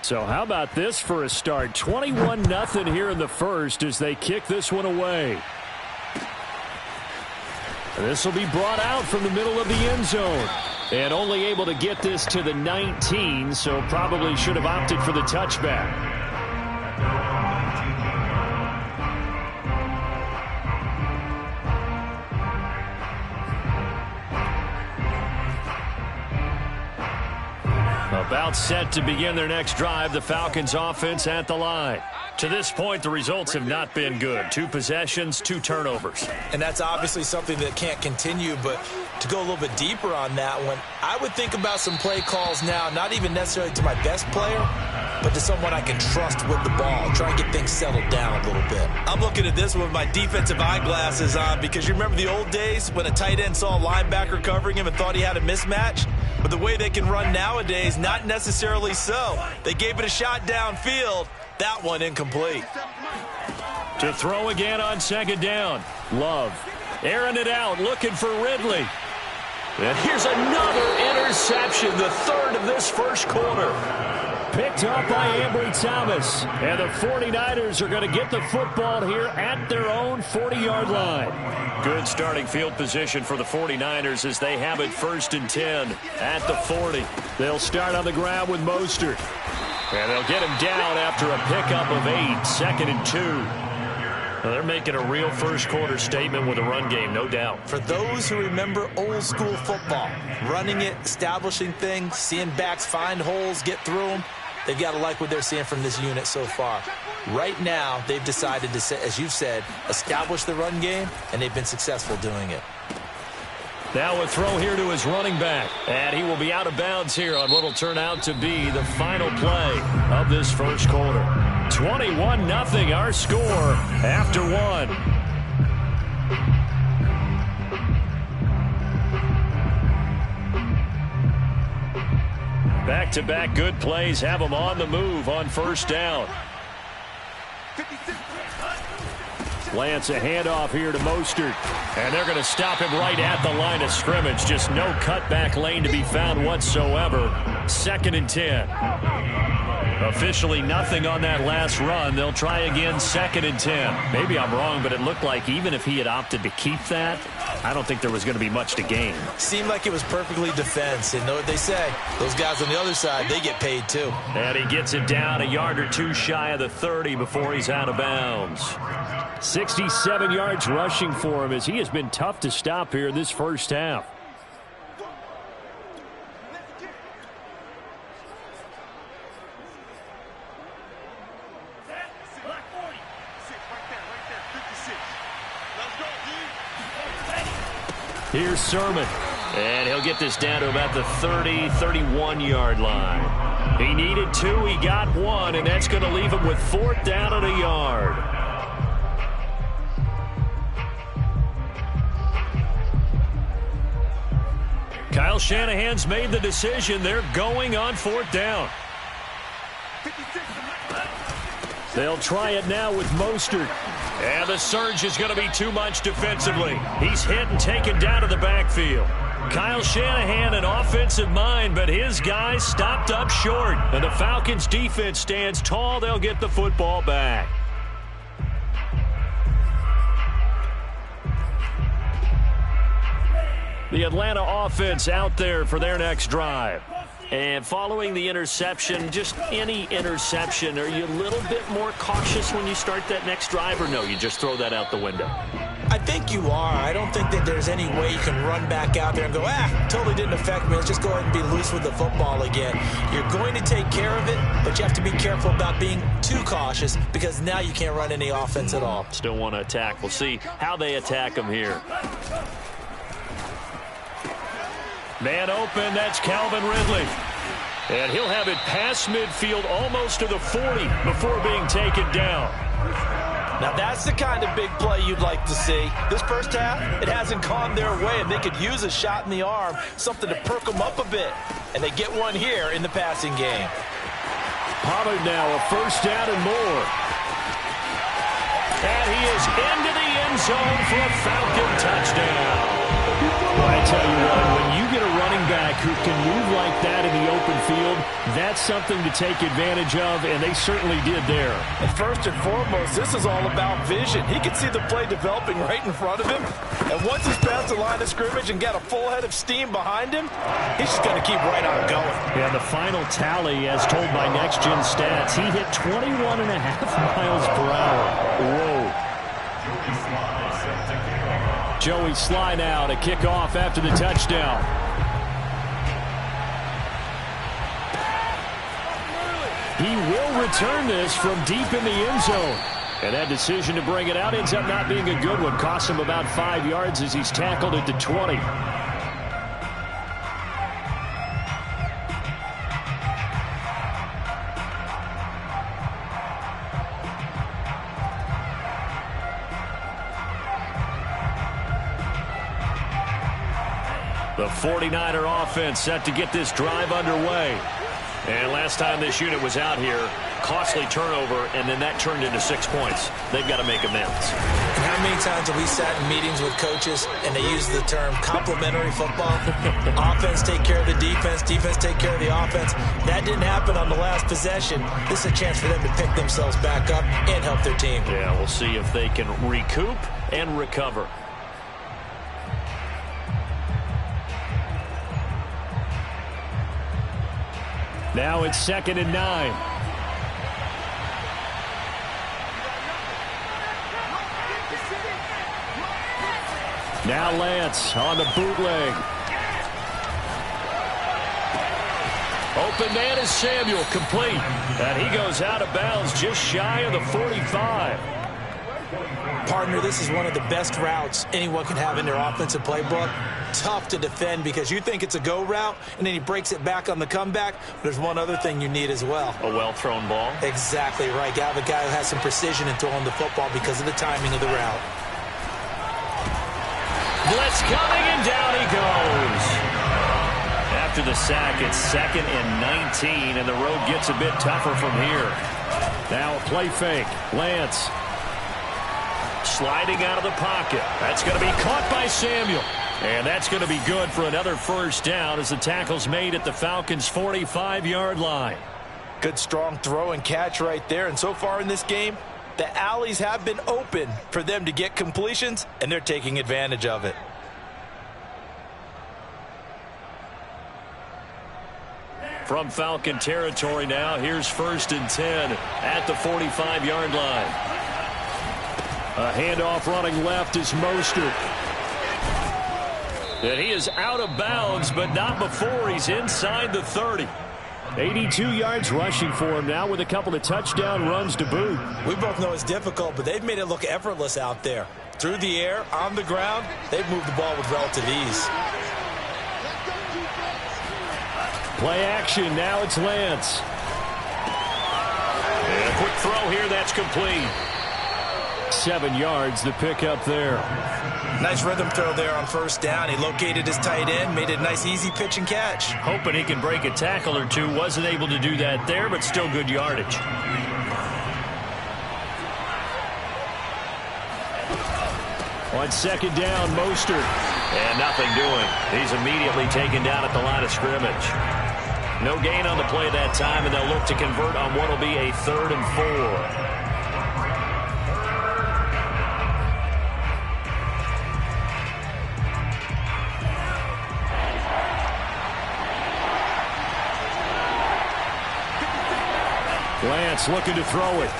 So how about this for a start? 21-0 here in the first as they kick this one away. This will be brought out from the middle of the end zone. And only able to get this to the 19, so probably should have opted for the touchback. About set to begin their next drive, the Falcons offense at the line. To this point, the results have not been good. 2 possessions, 2 turnovers. And that's obviously something that can't continue, but to go a little bit deeper on that one, I would think about some play calls now, not even necessarily to my best player, but to someone I can trust with the ball. Try and get things settled down a little bit. I'm looking at this one with my defensive eyeglasses on because you remember the old days when a tight end saw a linebacker covering him and thought he had a mismatch? But the way they can run nowadays, not necessarily so. They gave it a shot downfield. That one incomplete. To throw again on second down. Love. Airing it out, looking for Ridley. And here's another interception, the third of this first quarter. Picked up by Ambry Thomas. And the 49ers are going to get the football here at their own 40-yard line. Good starting field position for the 49ers as they have it 1st and 10 at the 40. They'll start on the ground with Mostert. And they'll get him down after a pickup of 8, 2nd and 2. Well, they're making a real first-quarter statement with a run game, no doubt. For those who remember old-school football, running it, establishing things, seeing backs find holes, get through them, they've got to like what they're seeing from this unit so far. Right now, they've decided to, as you've said, establish the run game, and they've been successful doing it. Now a throw here to his running back. And he will be out of bounds here on what will turn out to be the final play of this first quarter. 21-0 our score after 1. Back-to-back good plays have them on the move on first down. Lance, a handoff here to Mostert. And they're going to stop him right at the line of scrimmage. Just no cutback lane to be found whatsoever. 2nd and 10. Officially nothing on that last run. They'll try again 2nd and 10. Maybe I'm wrong, but it looked like even if he had opted to keep that, I don't think there was going to be much to gain. Seemed like it was perfectly defense. And know what they say? Those guys on the other side, they get paid too. And he gets it down a yard or 2 shy of the 30 before he's out of bounds. 67 yards rushing for him as he has been tough to stop here this first half. Here's Sermon. And he'll get this down to about the 30, 31-yard line. He needed 2, he got 1, and that's going to leave him with 4th down and a yard. Kyle Shanahan's made the decision. They're going on 4th down. They'll try it now with Mostert. And the surge is going to be too much defensively. He's hit and taken down to the backfield. Kyle Shanahan, an offensive mind, but his guys stopped up short. And the Falcons' defense stands tall. They'll get the football back. The Atlanta offense out there for their next drive. And following the interception, just any interception, are you a little bit more cautious when you start that next drive, or no, you just throw that out the window? I think you are. I don't think that there's any way you can run back out there and go, totally didn't affect me. Let's just go ahead and be loose with the football again. You're going to take care of it, but you have to be careful about being too cautious because now you can't run any offense at all. Still want to attack. We'll see how they attack him here. Man open, that's Calvin Ridley. And he'll have it past midfield almost to the 40 before being taken down. Now that's the kind of big play you'd like to see. This first half, it hasn't gone their way, and they could use a shot in the arm, something to perk them up a bit. And they get one here in the passing game. Pollard now, a 1st down and more. And he is into the end zone for a Falcon touchdown. Well, I tell you what, when you get a running back who can move like that in the open field, that's something to take advantage of, and they certainly did there. And first and foremost, this is all about vision. He can see the play developing right in front of him, and once he's past the line of scrimmage and got a full head of steam behind him, he's just going to keep right on going. Yeah, the final tally, as told by Next Gen Stats, he hit 21.5 miles per hour. Whoa. Joey Sly now to kick off after the touchdown. He will return this from deep in the end zone. And that decision to bring it out ends up not being a good one. Costs him about 5 yards as he's tackled at the 20. The 49er offense set to get this drive underway. And last time this unit was out here, costly turnover, and then that turned into 6 points. They've got to make amends. And how many times have we sat in meetings with coaches and they use the term complementary football? Offense take care of the defense, defense take care of the offense. That didn't happen on the last possession. This is a chance for them to pick themselves back up and help their team. Yeah, we'll see if they can recoup and recover. Now it's 2nd and 9. Now Lance on the bootleg. Open man is Samuel, complete. And he goes out of bounds just shy of the 45. Partner, this is one of the best routes anyone can have in their offensive playbook. Tough to defend because you think it's a go route, and then he breaks it back on the comeback. There's one other thing you need as well. A well-thrown ball. Exactly right. You have a guy who has some precision in throwing the football because of the timing of the route. Blitz coming, and down he goes. After the sack, it's 2nd and 19, and the road gets a bit tougher from here. Now a play fake. Lance. Sliding out of the pocket. That's going to be caught by Samuel. And that's going to be good for another first down as the tackle's made at the Falcons' 45-yard line. Good strong throw and catch right there. And so far in this game, the alleys have been open for them to get completions, and they're taking advantage of it. From Falcon territory now, here's 1st and 10 at the 45-yard line. A handoff running left is Mostert. And he is out of bounds, but not before he's inside the 30. 82 yards rushing for him now with a couple of touchdown runs to boot. We both know it's difficult, but they've made it look effortless out there. Through the air, on the ground, they've moved the ball with relative ease. Play action, now it's Lance. And a quick throw here, that's complete. 7 yards, the pickup there. Nice rhythm throw there on 1st down. He located his tight end, made it a nice easy pitch and catch. Hoping he can break a tackle or two. Wasn't able to do that there, but still good yardage. On 2nd down, Mostert. And nothing doing. He's immediately taken down at the line of scrimmage. No gain on the play that time, and they'll look to convert on what will be a 3rd and 4. Lance looking to throw it.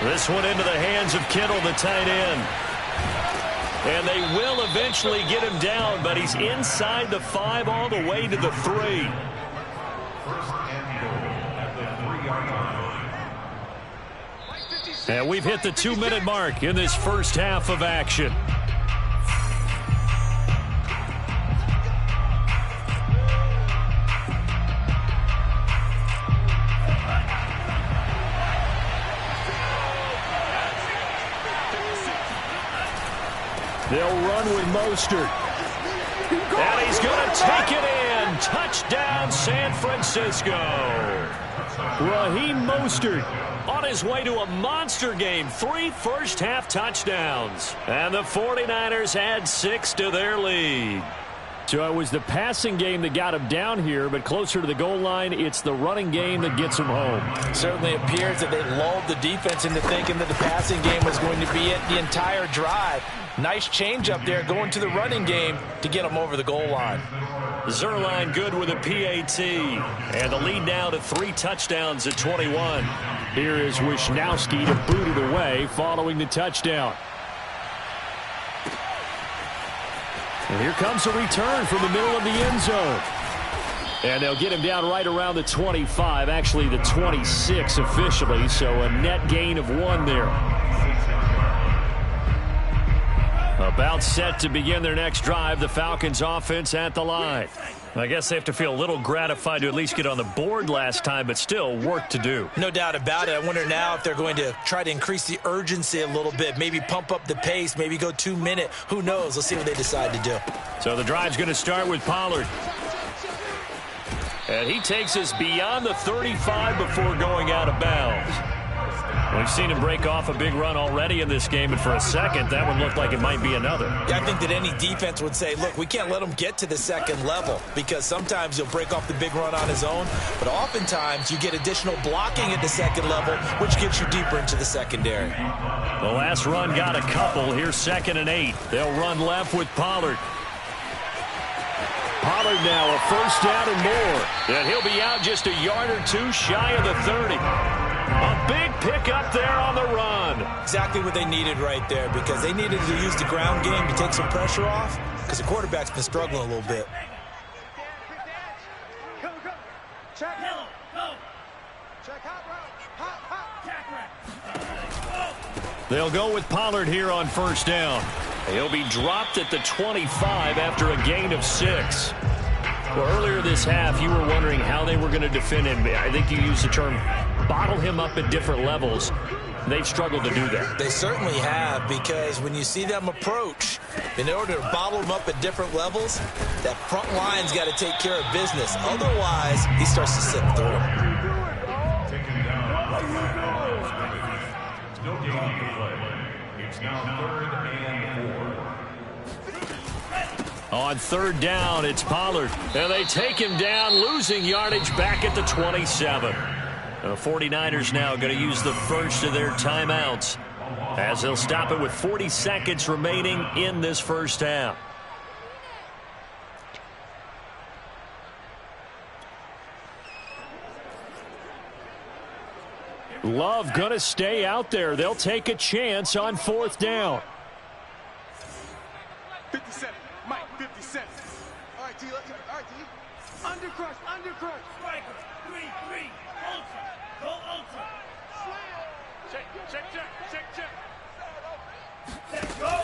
This one into the hands of Kittle, the tight end. And they will eventually get him down, but he's inside the 5 all the way to the 3. And we've hit the 2-minute mark in this first half of action. They'll run with Mostert. And he's going to take it in. Touchdown, San Francisco. Raheem Mostert on his way to a monster game. 3 first-half touchdowns. And the 49ers add 6 to their lead. So it was the passing game that got him down here, but closer to the goal line, it's the running game that gets him home. Certainly appears that they lulled the defense into thinking that the passing game was going to be it the entire drive. Nice change up there going to the running game to get them over the goal line. Zerline good with a PAT. And the lead now to 3 touchdowns at 21. Here is Wisnowski to boot it away following the touchdown. And here comes a return from the middle of the end zone. And they'll get him down right around the 25, actually the 26 officially, so a net gain of 1 there. About set to begin their next drive, the Falcons offense at the line. I guess they have to feel a little gratified to at least get on the board last time, but still work to do. No doubt about it. I wonder now if they're going to try to increase the urgency a little bit, maybe pump up the pace, maybe go 2-minute. Who knows? Let's see what they decide to do. So the drive's going to start with Pollard. And he takes us beyond the 35 before going out of bounds. We've seen him break off a big run already in this game, and for a second, that one looked like it might be another. Yeah, I think that any defense would say, look, we can't let him get to the second level, because sometimes he'll break off the big run on his own, but oftentimes you get additional blocking at the second level, which gets you deeper into the secondary. The last run got a couple. Here's 2nd and 8. They'll run left with Pollard. Pollard now a first down and more. And he'll be out just a yard or 2 shy of the 30. A big pickup there on the run. Exactly what they needed right there, because they needed to use the ground game to take some pressure off, because the quarterback's been struggling a little bit. They'll go with Pollard here on first down. He'll be dropped at the 25 after a gain of 6. Well, earlier this half, you were wondering how they were going to defend him. I think you used the term bottle him up at different levels. They've struggled to do that. They certainly have, because when you see them approach, in order to bottle him up at different levels, that front line's got to take care of business. Otherwise, he starts to slip through him. No gain on the play. It's now 3rd and 4. On 3rd down, it's Pollard. And they take him down, losing yardage back at the 27. The 49ers now going to use the first of their timeouts, as they'll stop it with 40 seconds remaining in this first half. Love going to stay out there. They'll take a chance on 4th down. 57, Mike, 57. All right, T, let's go. All right, T. Undercrush. Striker, 3-3, ultra, go ultra. Check, go.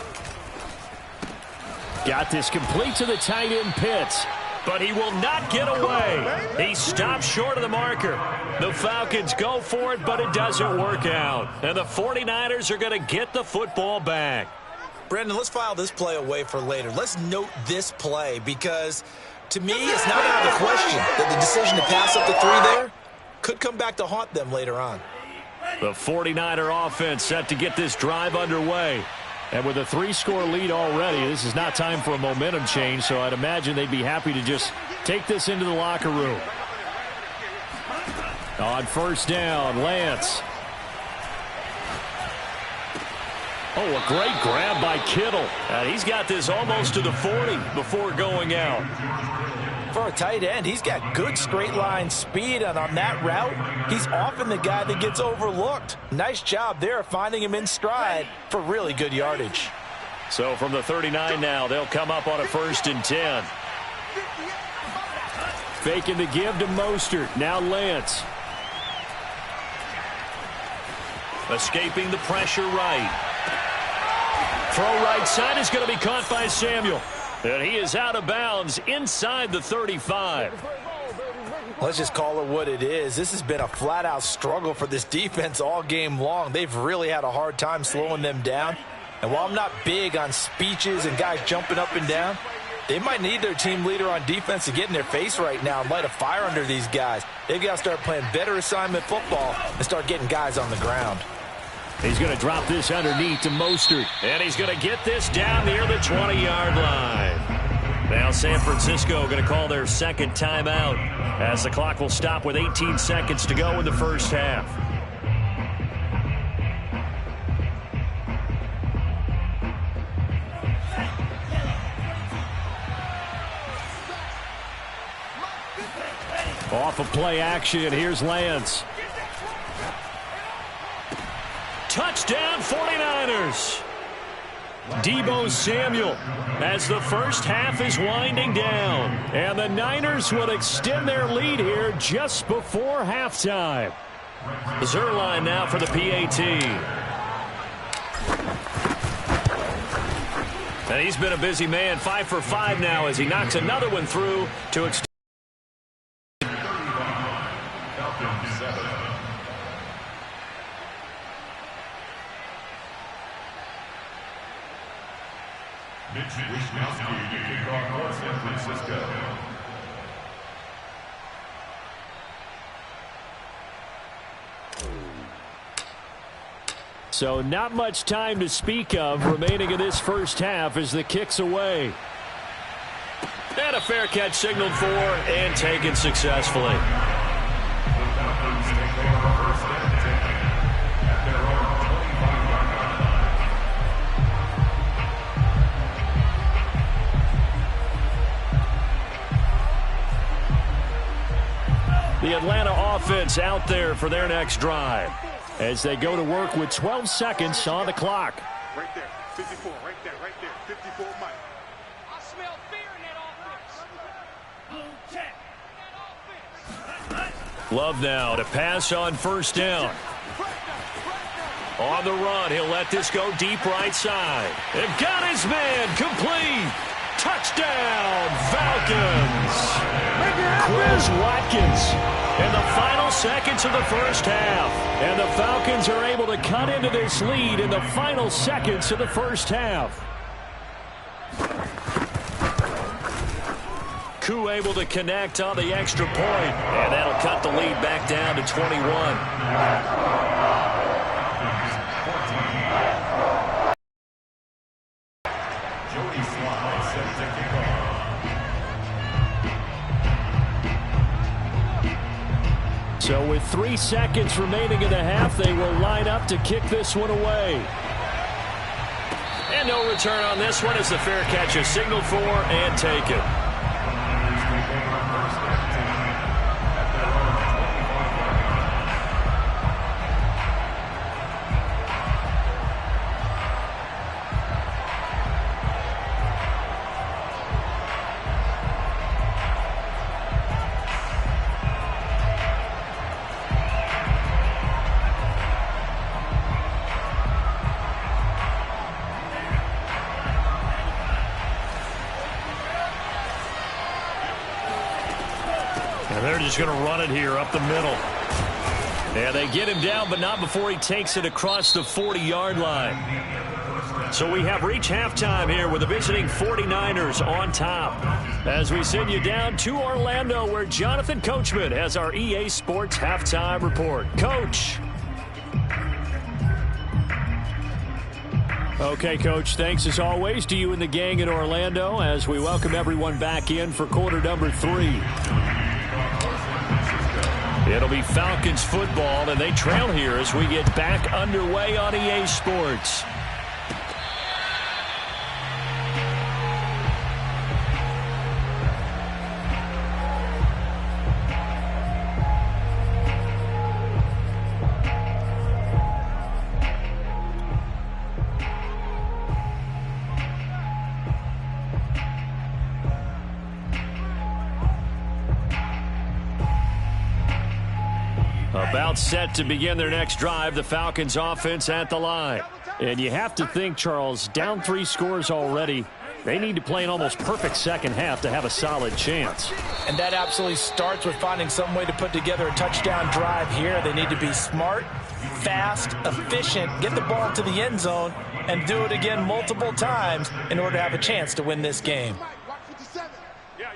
Got this complete to the tight end Pitts. But he will not get away. He stops short of the marker. The Falcons go for it, but it doesn't work out. And the 49ers are going to get the football back. Brandon, let's file this play away for later. Let's note this play, because to me, it's not out of the question that the decision to pass up the 3 there could come back to haunt them later on. The 49er offense set to get this drive underway. And with a 3-score lead already, this is not time for a momentum change, so I'd imagine they'd be happy to just take this into the locker room. On first down, Lance. Oh, a great grab by Kittle. He's got this almost to the 40 before going out. For a tight end, he's got good straight line speed, and on that route, he's often the guy that gets overlooked. Nice job there finding him in stride for really good yardage. So from the 39 now, they'll come up on a 1st and 10. Faking the give to Mostert. Now Lance. Escaping the pressure right. Throw right side is going to be caught by Samuel. And he is out of bounds inside the 35. Let's just call it what it is. This has been a flat-out struggle for this defense all game long. They've really had a hard time slowing them down. And while I'm not big on speeches and guys jumping up and down, they might need their team leader on defense to get in their face right now and light a fire under these guys. They've got to start playing better assignment football and start getting guys on the ground. He's going to drop this underneath to Mostert. And he's going to get this down near the 20-yard line. Now San Francisco going to call their second timeout as the clock will stop with 18 seconds to go in the first half. Off of play action, here's Lance. Touchdown 49ers. Deebo Samuel as the first half is winding down. And the Niners will extend their lead here just before halftime. Zerline now for the PAT. And he's been a busy man, 5 for 5 now as he knocks another one through to extend. So not much time to speak of remaining in this first half as the kick's away. And a fair catch signaled for and taken successfully. The Atlanta offense out there for their next drive as they go to work with 12 seconds on the clock. Right there, 54, right there, 54, Mike. I smell fear in that offense. Love now to pass on first down. On the run, he'll let this go deep right side. And got his man complete. Touchdown, Falcons. Chris Watkins in the final seconds of the first half. And the Falcons are able to cut into this lead in the final seconds of the first half. Koo able to connect on the extra point. And that'll cut the lead back down to 21. So with 3 seconds remaining in the half, they will line up to kick this one away. And no return on this one as the fair catch is signaled for and taken. They're just going to run it here up the middle. Yeah, they get him down, but not before he takes it across the 40-yard line. So we have reached halftime here with the visiting 49ers on top. As we send you down to Orlando, where Jonathan Coachman has our EA Sports halftime report. Coach. Okay, Coach, thanks as always to you and the gang in Orlando as we welcome everyone back in for quarter number 3. It'll be Falcons football, and they trail here as we get back underway on EA Sports. About set to begin their next drive, the Falcons offense at the line. And you have to think, Charles, down 3 scores already. They need to play an almost perfect second half to have a solid chance. And that absolutely starts with finding some way to put together a touchdown drive here. They need to be smart, fast, efficient, get the ball to the end zone, and do it again multiple times in order to have a chance to win this game. Yeah.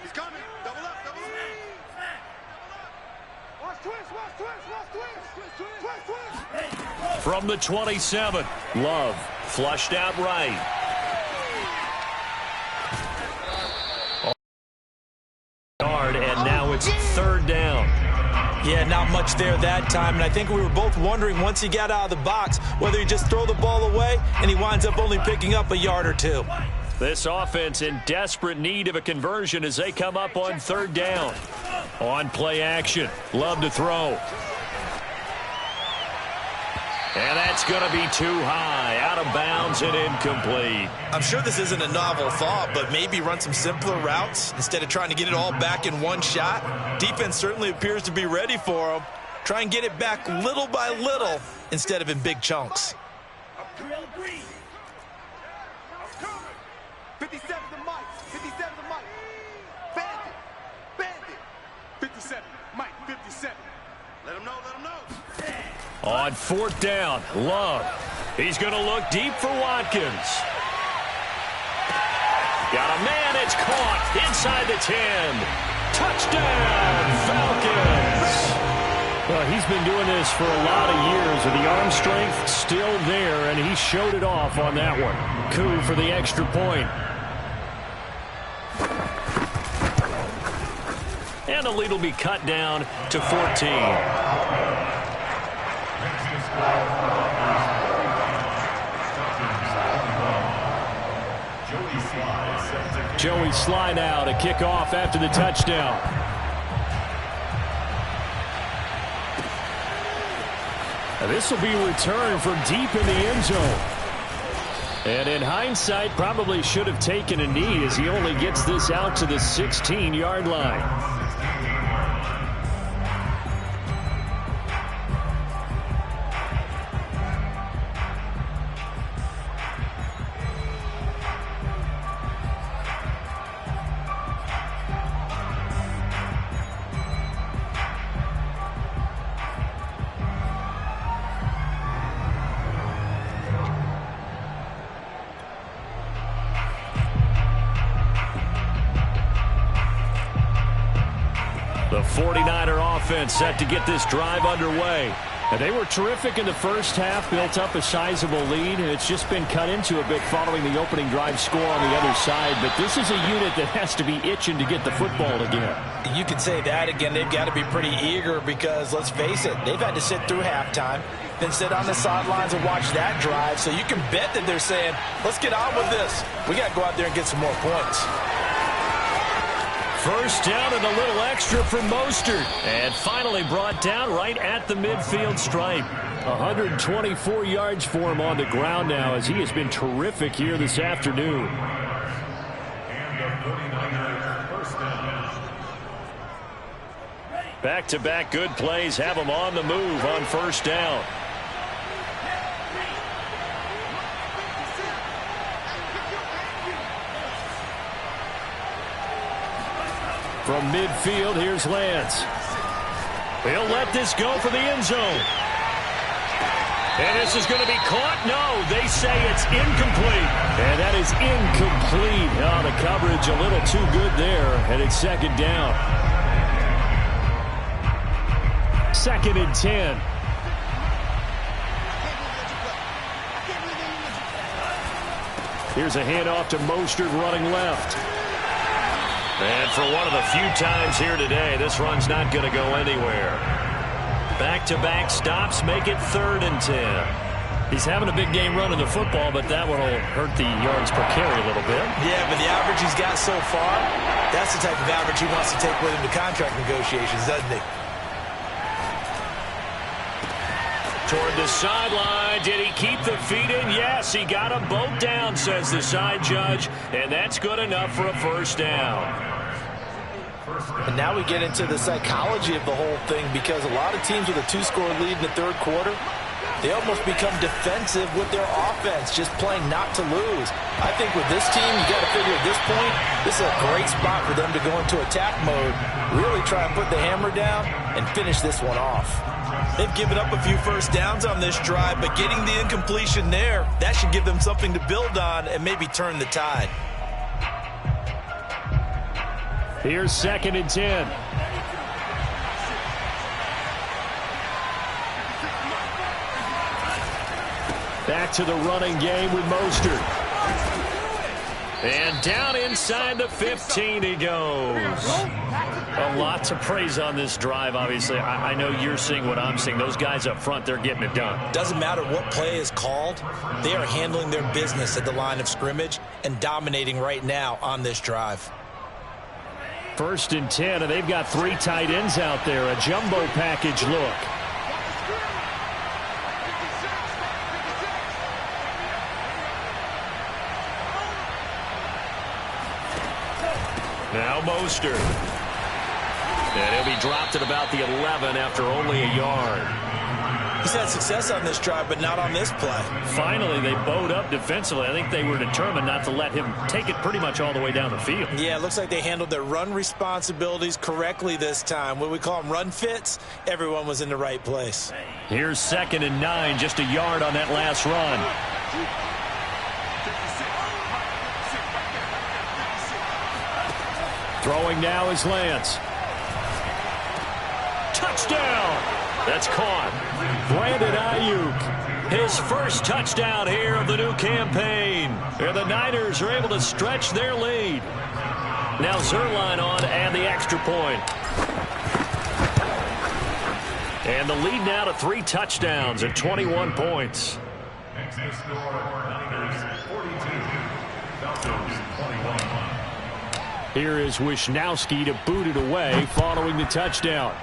He's coming. Double up. From the 27, Love flushed out right. And now it's third down. Yeah, not much there that time, and I think we were both wondering once he got out of the box whether he just throw the ball away and he winds up only picking up a yard or two. This offense in desperate need of a conversion as they come up on third down. On play action, Love to throw. And that's going to be too high, out of bounds and incomplete. I'm sure this isn't a novel thought, but maybe run some simpler routes instead of trying to get it all back in one shot. Defense certainly appears to be ready for him. Try and get it back little by little instead of in big chunks. 57 to Mike. 57 to Mike. Bandit. Bandit. 57. Mike, 57. Let him know, let him know. On fourth down, Love. He's going to look deep for Watkins. Got a man, it's caught inside the 10. Touchdown, Falcons. Well, he's been doing this for a lot of years, and the arm strength still there, and he showed it off on that one. Coup for the extra point. And the lead will be cut down to 14. Joey Sly now to kick off after the touchdown. And this will be returned from deep in the end zone. And in hindsight, probably should have taken a knee as he only gets this out to the 16-yard line. The 49er offense set to get this drive underway. And they were terrific in the first half, built up a sizable lead, and it's just been cut into a bit following the opening drive score on the other side. But this is a unit that has to be itching to get the football again. You can say that again. They've got to be pretty eager because, let's face it, they've had to sit through halftime, then sit on the sidelines and watch that drive. So you can bet that they're saying, let's get on with this. We got to go out there and get some more points. First down and a little extra for Mostert. And finally brought down right at the midfield stripe. 124 yards for him on the ground now as he has been terrific here this afternoon. Back-to-back good plays have him on the move on first down. From midfield, here's Lance. He'll let this go for the end zone. And this is going to be caught. No, they say it's incomplete. And that is incomplete. Oh, the coverage a little too good there. And it's second down. Second and 10. Here's a handoff to Mostert running left. And for one of the few times here today, this run's not going to go anywhere. Back-to-back stops make it 3rd and 10. He's having a big game running the football, but that one will hurt the yards per carry a little bit. Yeah, but the average he's got so far, that's the type of average he wants to take with him to contract negotiations, doesn't he? Toward the sideline. Did he keep the feet in? Yes, he got them both down, says the side judge. And that's good enough for a first down. And now we get into the psychology of the whole thing because a lot of teams with a 2-score lead in the third quarter, they almost become defensive with their offense, just playing not to lose. I think with this team, you got to figure at this point, this is a great spot for them to go into attack mode, really try and put the hammer down and finish this one off. They've given up a few first downs on this drive, but getting the incompletion there, that should give them something to build on and maybe turn the tide. Here's 2nd and 10. Back to the running game with Mostert. And down inside the 15 he goes. A lot to praise on this drive, obviously. I know you're seeing what I'm seeing. Those guys up front, they're getting it done. Doesn't matter what play is called. They are handling their business at the line of scrimmage and dominating right now on this drive. 1st and 10, and they've got 3 tight ends out there. A jumbo package look. Now Mostert. And he'll be dropped at about the 11 after only a yard. He's had success on this drive, but not on this play. Finally, they bowed up defensively. I think they were determined not to let him take it pretty much all the way down the field. Yeah, it looks like they handled their run responsibilities correctly this time. What we call them run fits, everyone was in the right place. Here's 2nd and 9, just a yard on that last run. Throwing now is Lance. Touchdown! That's caught. Brandon Ayuk. His first touchdown here of the new campaign. And the Niners are able to stretch their lead. Now Zerline on and the extra point. And the lead now to 3 touchdowns at 21 points. Exit score, Niners 42, Falcons 21. Here is Wisnowski to boot it away following the touchdown.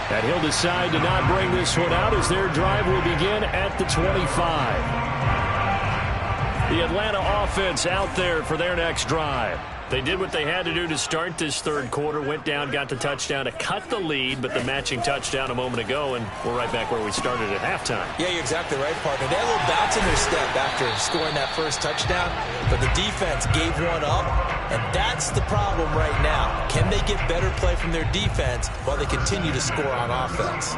And he'll decide to not bring this one out as their drive will begin at the 25. The Atlanta offense out there for their next drive. They did what they had to do to start this 3rd quarter. Went down, got the touchdown to cut the lead, but the matching touchdown a moment ago, and we're right back where we started at halftime. Yeah, you're exactly right, partner. They had a little bounce in their step after scoring that first touchdown, but the defense gave one up, and that's the problem right now. Can they get better play from their defense while they continue to score on offense?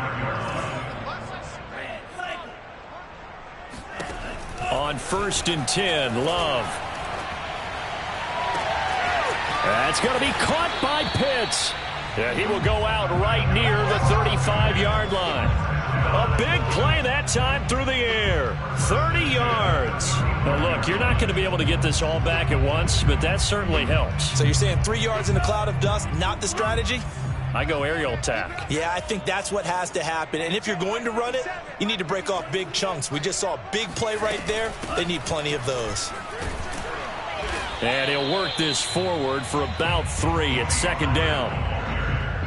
On 1st and 10, Love. That's going to be caught by Pitts. Yeah, he will go out right near the 35-yard line. A big play that time through the air. 30 yards. Now, look, you're not going to be able to get this all back at once, but that certainly helps. So you're saying 3 yards in a cloud of dust, not the strategy? I go aerial attack. Yeah, I think that's what has to happen. And if you're going to run it, you need to break off big chunks. We just saw a big play right there. They need plenty of those. And he'll work this forward for about 3 at 2nd down.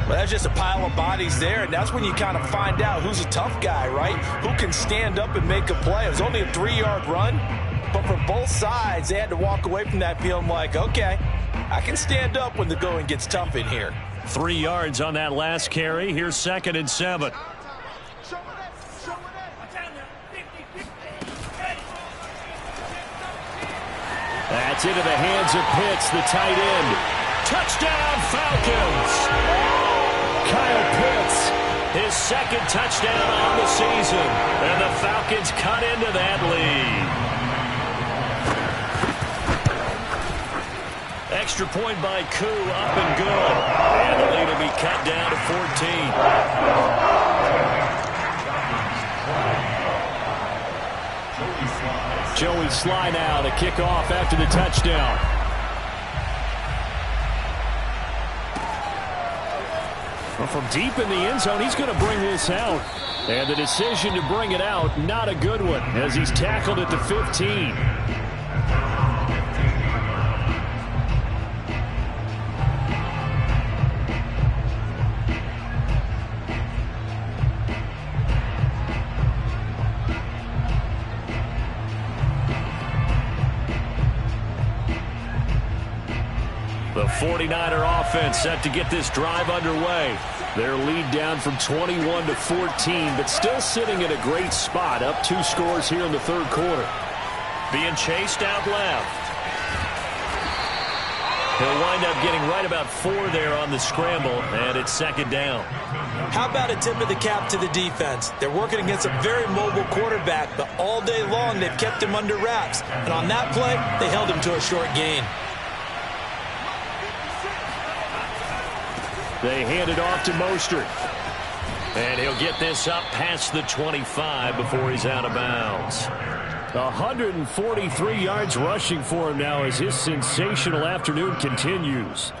Well, that's just a pile of bodies there, and that's when you kind of find out who's a tough guy, right? Who can stand up and make a play. It was only a 3-yard run, but for both sides, they had to walk away from that feeling like, okay, I can stand up when the going gets tough in here. 3 yards on that last carry. Here's 2nd and 7. That's into the hands of Pitts, the tight end. Touchdown, Falcons! Kyle Pitts, his 2nd touchdown on the season. And the Falcons cut into that lead. Extra point by Koo, up and good. And the lead will be cut down to 14. Joey Sly now to kick off after the touchdown. Well, from deep in the end zone, he's going to bring this out. And the decision to bring it out, not a good one, as he's tackled at the 15. The 49er offense set to get this drive underway. Their lead down from 21 to 14, but still sitting in a great spot, up 2 scores here in the 3rd quarter. Being chased out left. He'll wind up getting right about 4 there on the scramble, and it's 2nd down. How about a tip of the cap to the defense? They're working against a very mobile quarterback, but all day long they've kept him under wraps. And on that play, they held him to a short gain. They hand it off to Mostert. And he'll get this up past the 25 before he's out of bounds. 143 yards rushing for him now as his sensational afternoon continues.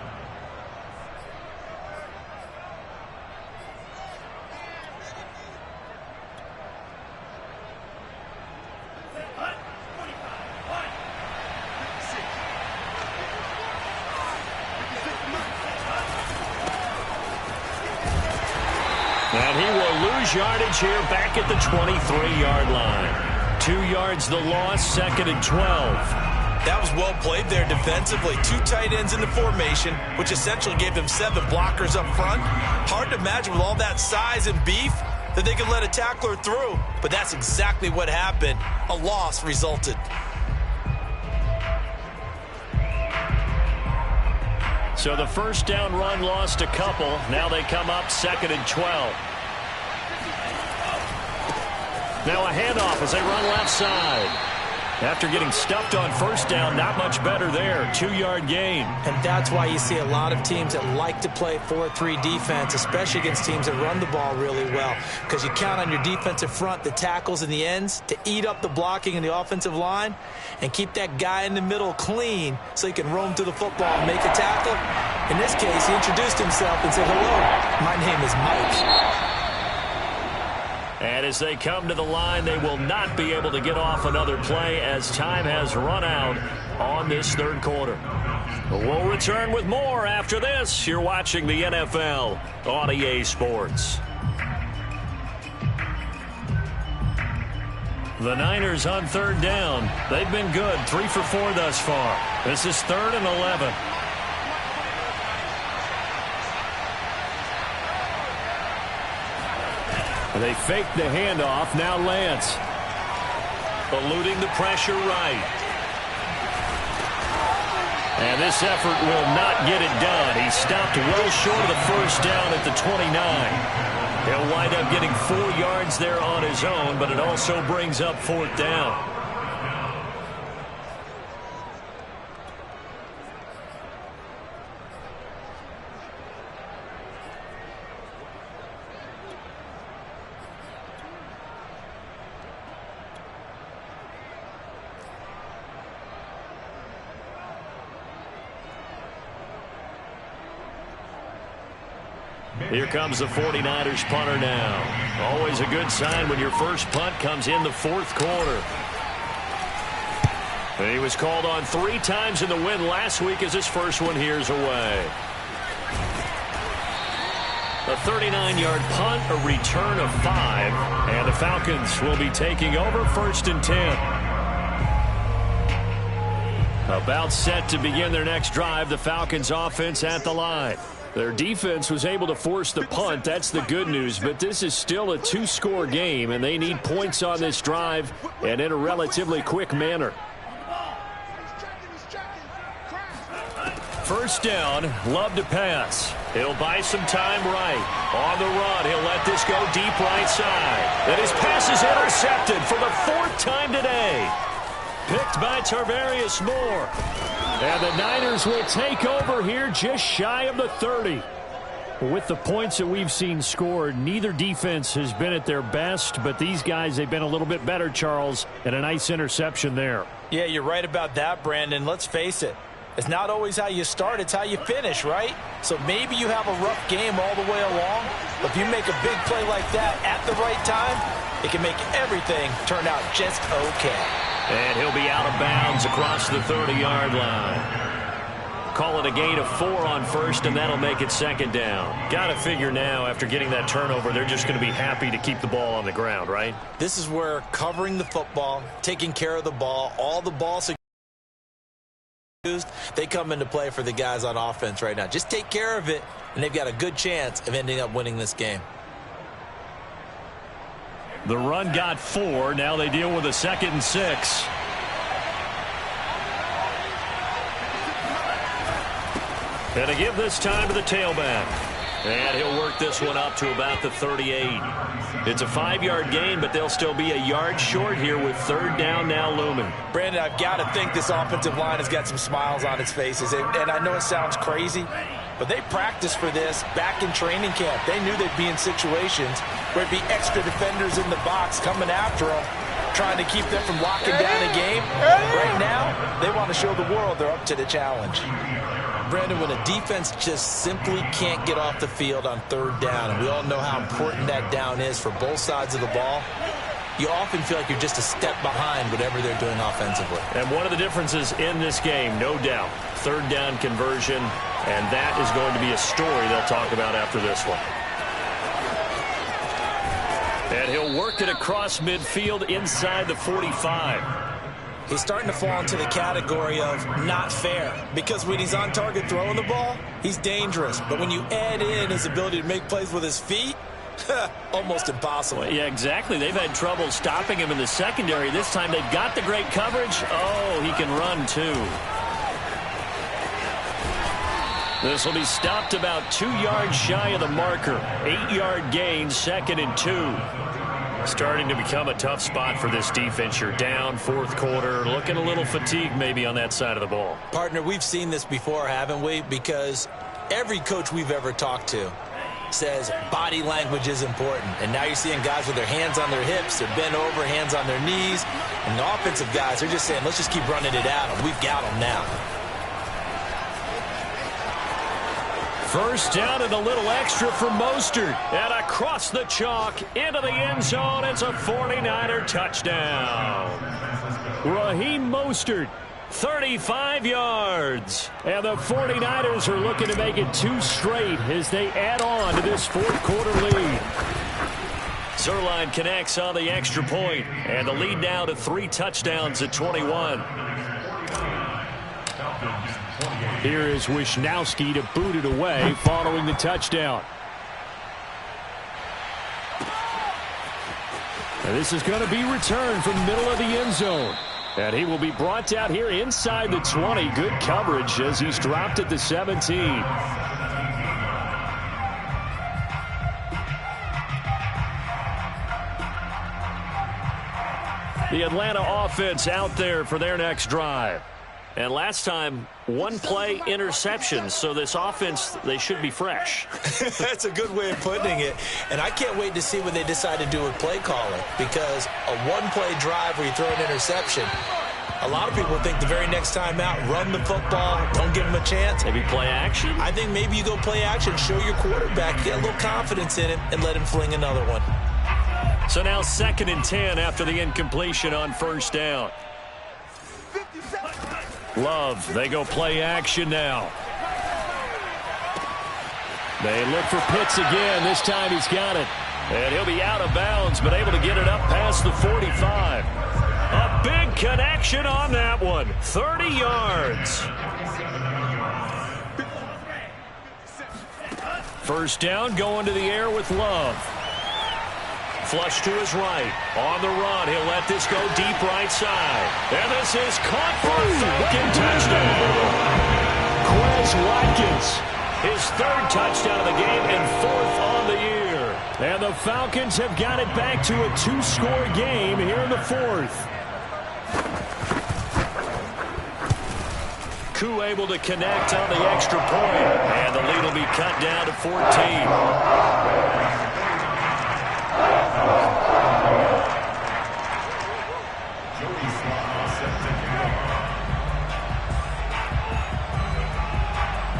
And he will lose yardage here back at the 23-yard line. 2 yards the loss, 2nd and 12. That was well played there defensively. 2 tight ends in the formation, which essentially gave them 7 blockers up front. Hard to imagine with all that size and beef that they could let a tackler through. But that's exactly what happened. A loss resulted. So the first down run lost a couple. Now they come up 2nd and 12. Now a handoff as they run left side. After getting stuffed on first down, not much better there. 2-yard gain. And that's why you see a lot of teams that like to play 4-3 defense, especially against teams that run the ball really well. Because you count on your defensive front, the tackles and the ends, to eat up the blocking in the offensive line and keep that guy in the middle clean so he can roam through the football and make a tackle. In this case, he introduced himself and said, "Hello, my name is Mike." And as they come to the line, they will not be able to get off another play as time has run out on this third quarter. We'll return with more after this. You're watching the NFL on EA Sports. The Niners on third down. They've been good, 3 for 4 thus far. This is 3rd and 11. They fake the handoff. Now Lance. Eluding the pressure right. And this effort will not get it done. He stopped well short of the first down at the 29. He'll wind up getting 4 yards there on his own, but it also brings up 4th down. Here comes the 49ers punter now. Always a good sign when your first punt comes in the 4th quarter. And he was called on 3 times in the win last week as his first one here's away. A 39-yard punt, a return of 5, and the Falcons will be taking over 1st and 10. About set to begin their next drive, the Falcons offense at the line. Their defense was able to force the punt. That's the good news, but this is still a 2-score game, and they need points on this drive and in a relatively quick manner. First down, Love to pass. He'll buy some time right. On the run, he'll let this go deep right side. And his pass is intercepted for the 4th time today. Picked by Tarvarius Moore. And the Niners will take over here just shy of the 30. With the points that we've seen scored, neither defense has been at their best, but these guys, they've been a little bit better, Charles, and a nice interception there. Yeah, you're right about that, Brandon. Let's face it. It's not always how you start, it's how you finish, right? So maybe you have a rough game all the way along, but if you make a big play like that at the right time, it can make everything turn out just okay. And he'll be out of bounds across the 30-yard line. Call it a gain of 4 on first, and that'll make it 2nd down. Got to figure now, after getting that turnover, they're just going to be happy to keep the ball on the ground, right? This is where covering the football, taking care of the ball, all the balls used, they come into play for the guys on offense right now. Just take care of it, and they've got a good chance of ending up winning this game. The run got 4. Now they deal with a 2nd and 6. And to give this time to the tailback. And he'll work this one up to about the 38. It's a 5-yard gain, but they'll still be a yard short here with 3rd down now looming. Brandon, I've got to think this offensive line has got some smiles on its faces. And I know it sounds crazy, but they practiced for this back in training camp. They knew they'd be in situations where it'd be extra defenders in the box coming after them, trying to keep them from locking down a game. Right now, they want to show the world they're up to the challenge. Brandon, when a defense just simply can't get off the field on third down, and we all know how important that down is for both sides of the ball, you often feel like you're just a step behind whatever they're doing offensively. And one of the differences in this game, no doubt, third down conversion, and that is going to be a story they'll talk about after this one. And he'll work it across midfield inside the 45. He's starting to fall into the category of not fair, because when he's on target throwing the ball, he's dangerous. But when you add in his ability to make plays with his feet, almost impossible. Well, yeah, exactly. They've had trouble stopping him in the secondary. This time they've got the great coverage. Oh, he can run too. This will be stopped about 2 yards shy of the marker. 8-yard gain, 2nd and 2. Starting to become a tough spot for this defense. You're down, fourth quarter, looking a little fatigued maybe on that side of the ball. Partner, we've seen this before, haven't we? Because every coach we've ever talked to says body language is important. And now you're seeing guys with their hands on their hips, they're bent over, hands on their knees. And the offensive guys are just saying, let's just keep running it at them. We've got them now. First down and a little extra for Mostert. And across the chalk into the end zone. It's a 49er touchdown. Raheem Mostert, 35 yards. And the 49ers are looking to make it 2 straight as they add on to this fourth quarter lead. Zerline connects on the extra point, and the lead now to 3 touchdowns at 21. Here is Wisnowski to boot it away following the touchdown. And this is going to be returned from the middle of the end zone. And he will be brought down here inside the 20. Good coverage as he's dropped at the 17. The Atlanta offense out there for their next drive. And last time, 1-play interception. So this offense, they should be fresh. That's a good way of putting it. And I can't wait to see what they decide to do with play calling. Because a 1-play drive where you throw an interception, a lot of people think the very next time out, run the football, don't give them a chance. Maybe play action? I think maybe you go play action, show your quarterback, get a little confidence in him, and let him fling another one. So now 2nd and 10 after the incompletion on first down. Love, they go play action now. They look for Pitts again. This time he's got it. And he'll be out of bounds, but able to get it up past the 45. A big connection on that one. 30 yards. First down, going to the air with Love. Flush to his right. On the run, he'll let this go deep right side. And this is caught for a Falcon touchdown. Quez Watkins, his 3rd touchdown of the game and 4th on the year. And the Falcons have got it back to a 2-score game here in the 4th. Koo able to connect on the extra point. And the lead will be cut down to 14.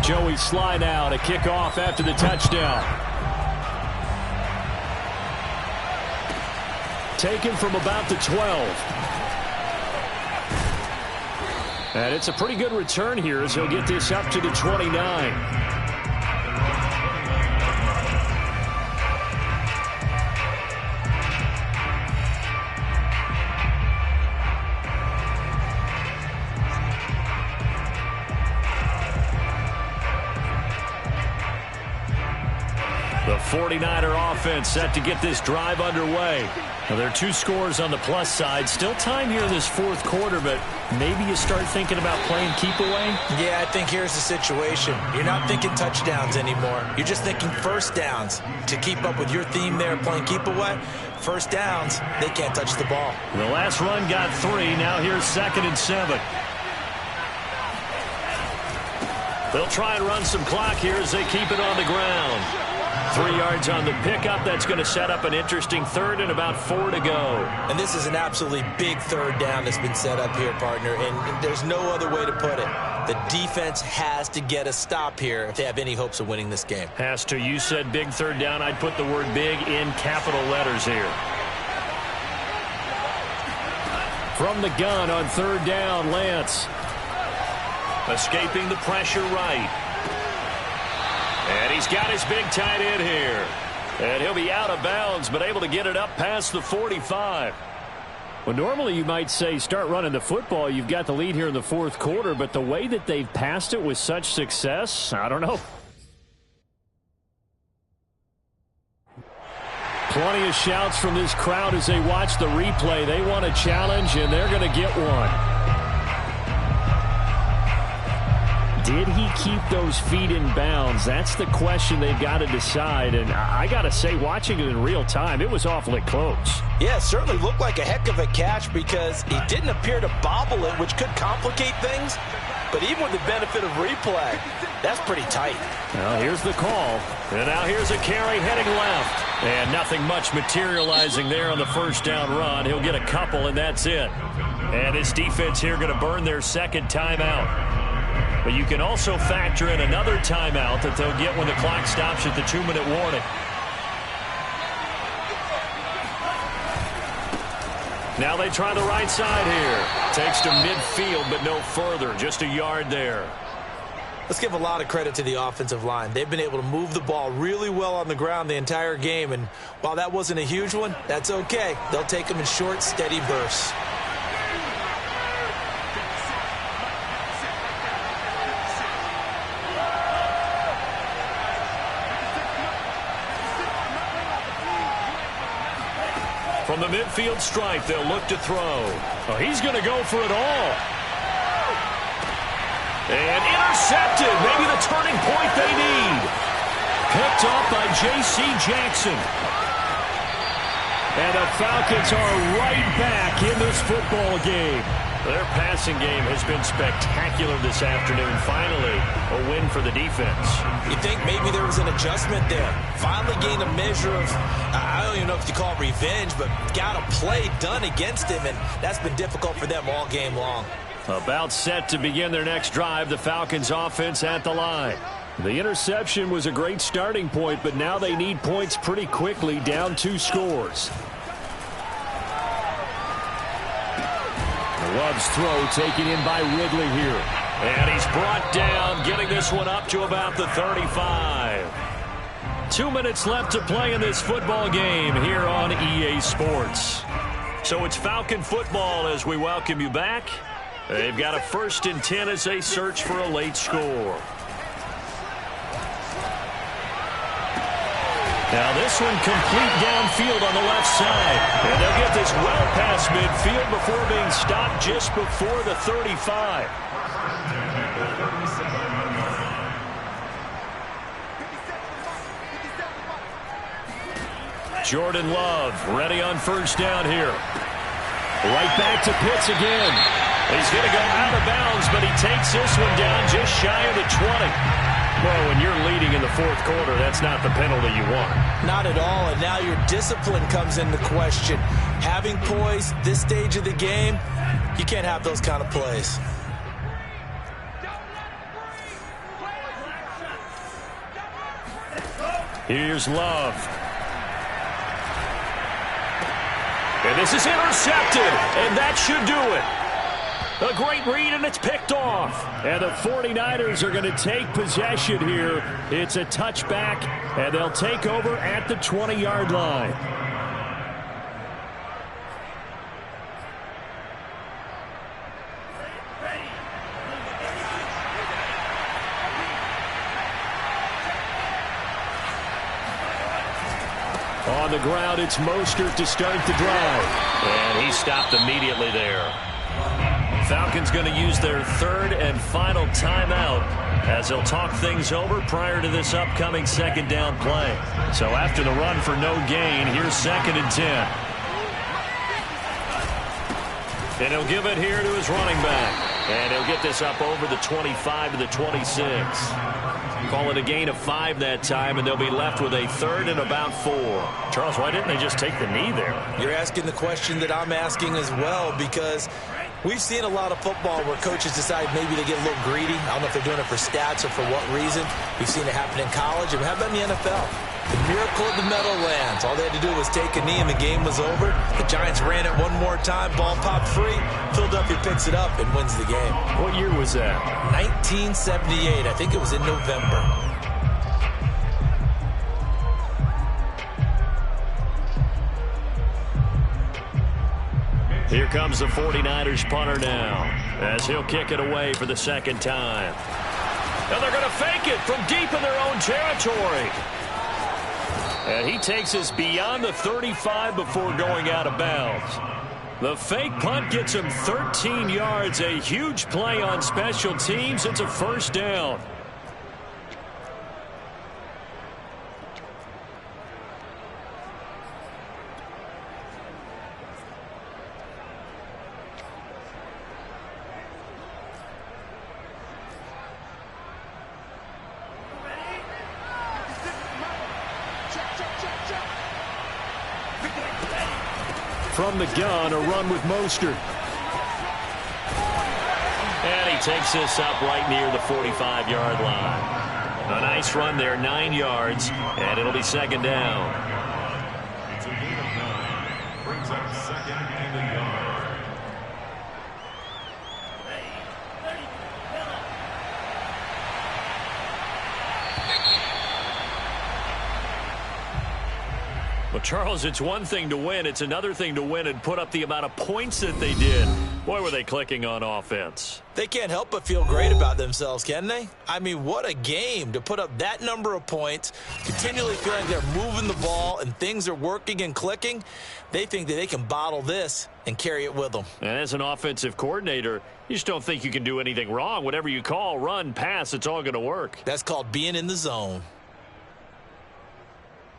Joey Sly now to kick off after the touchdown. Taken from about the 12. And it's a pretty good return here as he'll get this up to the 29. The 49er offense set to get this drive underway. Now, there are 2 scores on the plus side. Still time here in this 4th quarter, but maybe you start thinking about playing keep away? Yeah, I think here's the situation. You're not thinking touchdowns anymore. You're just thinking first downs. To keep up with your theme there, playing keep away, first downs, they can't touch the ball. The last run got 3. Now here's 2nd and 7. They'll try and run some clock here as they keep it on the ground. 3 yards on the pickup. That's going to set up an interesting third and about 4 to go. And this is an absolutely big third down that's been set up here, partner, and there's no other way to put it. The defense has to get a stop here if they have any hopes of winning this game. Has to. You said big third down. I'd put the word big in capital letters here. From the gun on third down, Lance. Escaping the pressure right. And he's got his big tight end here. And he'll be out of bounds, but able to get it up past the 45. Well, normally you might say start running the football. You've got the lead here in the fourth quarter, but the way that they've passed it with such success, I don't know. Plenty of shouts from this crowd as they watch the replay. They want a challenge, and they're going to get one. Did he keep those feet in bounds? That's the question they've got to decide. And I got to say, watching it in real time, it was awfully close. Yeah, it certainly looked like a heck of a catch because he didn't appear to bobble it, which could complicate things. But even with the benefit of replay, that's pretty tight. Well, here's the call. And now here's a carry heading left. And nothing much materializing there on the first down run. He'll get a couple, and that's it. And this defense here going to burn their second timeout. But you can also factor in another timeout that they'll get when the clock stops at the 2-minute warning. Now they try the right side here. Takes to midfield, but no further. Just a yard there. Let's give a lot of credit to the offensive line. They've been able to move the ball really well on the ground the entire game. And while that wasn't a huge one, that's okay. They'll take them in short, steady bursts. From the midfield stripe, they'll look to throw. Oh, he's going to go for it all. And intercepted. Maybe the turning point they need. Picked off by J.C. Jackson. And the Falcons are right back in this football game. Their passing game has been spectacular this afternoon. Finally, a win for the defense. You think maybe there was an adjustment there. Finally gained a measure of, I don't even know if you call it revenge, but got a play done against him, and that's been difficult for them all game long. About set to begin their next drive, the Falcons offense at the line. The interception was a great starting point, but now they need points pretty quickly, down 2 scores. Love's throw taken in by Ridley here. And he's brought down, getting this one up to about the 35. 2 minutes left to play in this football game here on EA Sports. So it's Falcon football as we welcome you back. They've got a 1st and 10 as they search for a late score. Now this one complete downfield on the left side. And they'll get this well past midfield before being stopped just before the 35. Jordan Love ready on first down here. Right back to Pitts again. He's going to go out of bounds, but he takes this one down just shy of the 20. Well, when you're leading in the fourth quarter, that's not the penalty you want. Not at all, and now your discipline comes into question. Having poise this stage of the game, you can't have those kind of plays. Here's Love. And this is intercepted, and that should do it. A great read, and it's picked off. And the 49ers are going to take possession here. It's a touchback, and they'll take over at the 20-yard line. On the ground, it's Mostert to start the drive. And he stopped immediately there. Falcons going to use their 3rd and final timeout as they'll talk things over prior to this upcoming 2nd down play. So after the run for no gain, here's 2nd and 10. And he'll give it here to his running back. And he'll get this up over the 25 to the 26. Call it a gain of 5 that time, and they'll be left with a third and about 4. Charles, why didn't they just take the knee there? You're asking the question that I'm asking as well, because we've seen a lot of football where coaches decide maybe they get a little greedy. I don't know if they're doing it for stats or for what reason. We've seen it happen in college, and how about in the NFL? The miracle of the Meadowlands. All they had to do was take a knee and the game was over. The Giants ran it one more time. Ball popped free. Philadelphia picks it up and wins the game. What year was that? 1978. I think it was in November. Here comes the 49ers punter now, as he'll kick it away for the second time. And they're going to fake it from deep in their own territory. And he takes us beyond the 35 before going out of bounds. The fake punt gets him 13 yards. A huge play on special teams. It's a first down. From the gun, a run with Mostert. And he takes this up right near the 45-yard line. A nice run there, 9 yards, and it'll be second down. It's a gain of 9. Brings up second and a yard. Well, Charles, it's one thing to win. It's another thing to win and put up the amount of points that they did. Boy, were they clicking on offense. They can't help but feel great about themselves, can they? I mean, what a game to put up that number of points, continually feeling they're moving the ball and things are working and clicking. They think that they can bottle this and carry it with them. And as an offensive coordinator, you just don't think you can do anything wrong. Whatever you call, run, pass, it's all going to work. That's called being in the zone.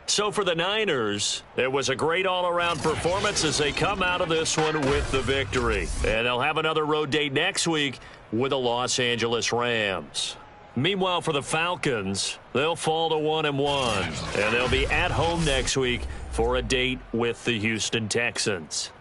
So for the Niners, it was a great all-around performance as they come out of this one with the victory. And they'll have another road date next week with the Los Angeles Rams. Meanwhile, for the Falcons, they'll fall to 1-1. And they'll be at home next week for a date with the Houston Texans.